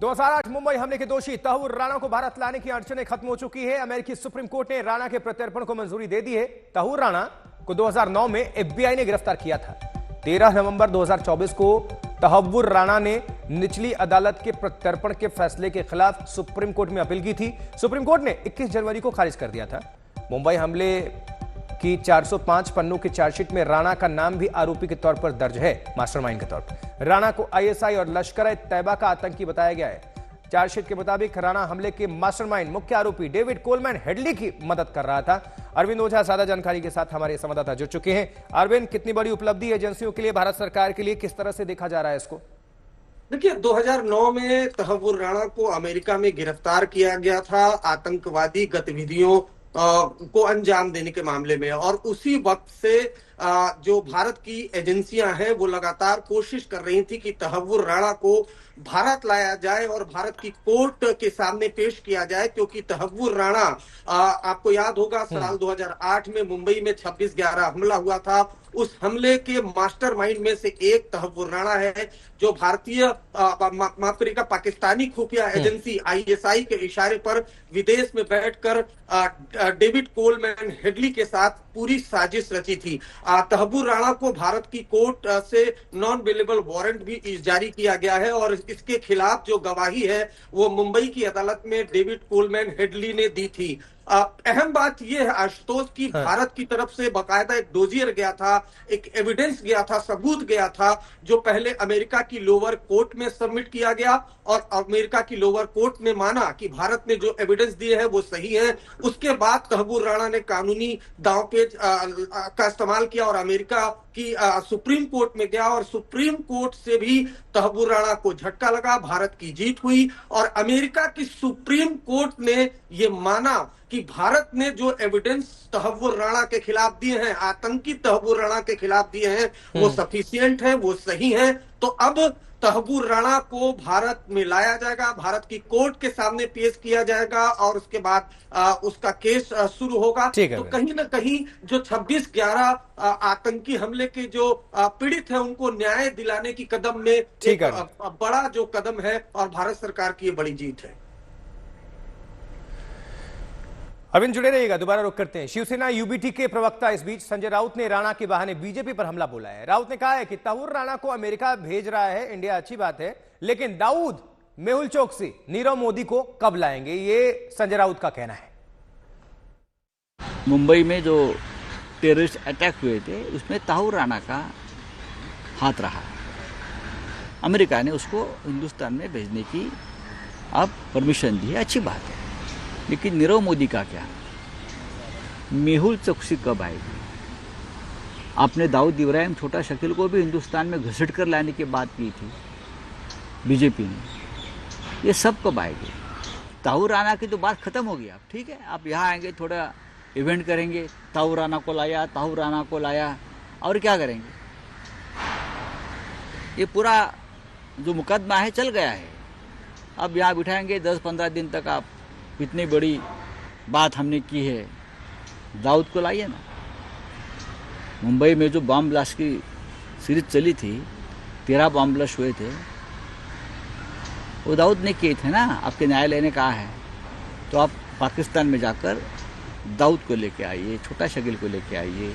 2008 मुंबई हमले के दोषी तहव्वुर राणा को भारत लाने की अड़चनें खत्म हो चुकी है। अमेरिकी सुप्रीम कोर्ट ने राणा के प्रत्यर्पण को मंजूरी दे दी है। तहव्वुर राणा को 2009 में एफबीआई ने गिरफ्तार किया था। 13 नवंबर 2024 को तहव्वुर राणा ने निचली अदालत के प्रत्यर्पण के फैसले के खिलाफ सुप्रीम कोर्ट में अपील की थी। सुप्रीम कोर्ट ने 21 जनवरी को खारिज कर दिया था। मुंबई हमले की 405 पन्नों की चार्जशीट में राणा का नाम भी आरोपी के तौर पर दर्ज है, मास्टरमाइंड के तौर पर। राणा को आईएसआई और लश्कर-ए-तैयबा का आतंकी बताया गया है। चार्जशीट के मुताबिक राणा हमले के मास्टरमाइंड मुख्य आरोपी डेविड कोलमैन हेडली की मदद कर रहा था। अरविंद ओझा ज्यादा जानकारी के साथ हमारे संवाददाता जुड़ चुके हैं। अरविंद, कितनी बड़ी उपलब्धि एजेंसियों के लिए, भारत सरकार के लिए, किस तरह से देखा जा रहा है इसको? देखिए, 2009 में तहव्वुर राणा को अमेरिका में गिरफ्तार किया गया था आतंकवादी गतिविधियों को अंजाम देने के मामले में, और उसी वक्त से जो भारत की एजेंसियां हैं वो लगातार कोशिश कर रही थी कि तहव्वुर राणा को भारत लाया जाए और भारत की कोर्ट के सामने पेश किया जाए, क्योंकि तहव्वुर राणा आपको याद होगा साल 2008 में मुंबई में 26/11 हमला हुआ था। उस हमले के मास्टरमाइंड में से एक तहव्वुर राणा है, जो भारतीय माफ करिएगा पाकिस्तानी खुफिया एजेंसी आईएसआई के इशारे पर विदेश में बैठकर डेविड कोलमैन हेडली के साथ पूरी साजिश रची थी। तहव्वुर राणा को भारत की कोर्ट से नॉन बेलेबल वारंट भी जारी किया गया है, और इसके खिलाफ जो गवाही है वो मुंबई की अदालत में डेविड कोलमैन हेडली ने दी थी। अहम बात यह है आशुतोष की भारत की तरफ से बकायदा एक डोजियर गया था, एक एविडेंस गया था, सबूत गया था, जो पहले अमेरिका की लोअर कोर्ट में सबमिट किया गया, और अमेरिका की लोअर कोर्ट ने माना कि भारत ने जो एविडेंस दिए हैं वो सही है। उसके बाद तहव्वुर राणा ने कानूनी दांवपेच का इस्तेमाल किया और अमेरिका की सुप्रीम कोर्ट में गया, और सुप्रीम कोर्ट से भी तहव्वुर राणा को झटका लगा, भारत की जीत हुई, और अमेरिका की सुप्रीम कोर्ट ने ये माना कि भारत ने जो एविडेंस तहव्वुर राणा के खिलाफ दिए हैं, आतंकी तहव्वुर राणा के खिलाफ दिए हैं, वो सफिशिएंट है, वो सही है। तो अब तहव्वुर राणा को भारत में लाया जाएगा, भारत की कोर्ट के सामने पेश किया जाएगा, और उसके बाद उसका केस शुरू होगा। तो कहीं ना कहीं जो 26/11 आतंकी हमले के जो पीड़ित हैं उनको न्याय दिलाने की कदम में एक बड़ा जो कदम है, और भारत सरकार की ये बड़ी जीत है। अरविंद, जुड़े रहिएगा, दोबारा रुक करते हैं। शिवसेना यूबीटी के प्रवक्ता इस बीच संजय राउत ने राणा के बहाने बीजेपी पर हमला बोला है। राउत ने कहा है कि तहव्वुर राणा को अमेरिका भेज रहा है इंडिया, अच्छी बात है, लेकिन दाऊद, मेहुल चोकसी, नीरव मोदी को कब लाएंगे, ये संजय राउत का कहना है। मुंबई में जो टेररिस्ट अटैक हुए थे उसमें तहव्वुर राणा का हाथ रहा। अमेरिका ने उसको हिंदुस्तान में भेजने की अब परमिशन दी है, अच्छी बात है, लेकिन नीरव मोदी का क्या, मेहुल चोकसी कब आएगी? आपने दाऊद इब्राहिम, छोटा शकील को भी हिंदुस्तान में घसीट कर लाने की बात की थी बीजेपी ने, ये सब कब आएगी? तहव्वुर राणा की तो बात खत्म हो गई। अब ठीक है, आप यहाँ आएंगे, थोड़ा इवेंट करेंगे, तहव्वुर राणा को लाया, तहव्वुर राणा को लाया, और क्या करेंगे? ये पूरा जो मुकदमा है चल गया है। अब यहाँ बिठाएंगे 10-15 दिन तक, आप इतनी बड़ी बात हमने की है, दाऊद को लाइए ना। मुंबई में जो बम ब्लास्ट की सीरीज चली थी, 13 बम ब्लास्ट हुए थे, वो दाऊद ने किए थे ना, आपके न्यायालय ने कहा है। तो आप पाकिस्तान में जाकर दाऊद को लेके आइए, छोटा शकील को लेके आइए,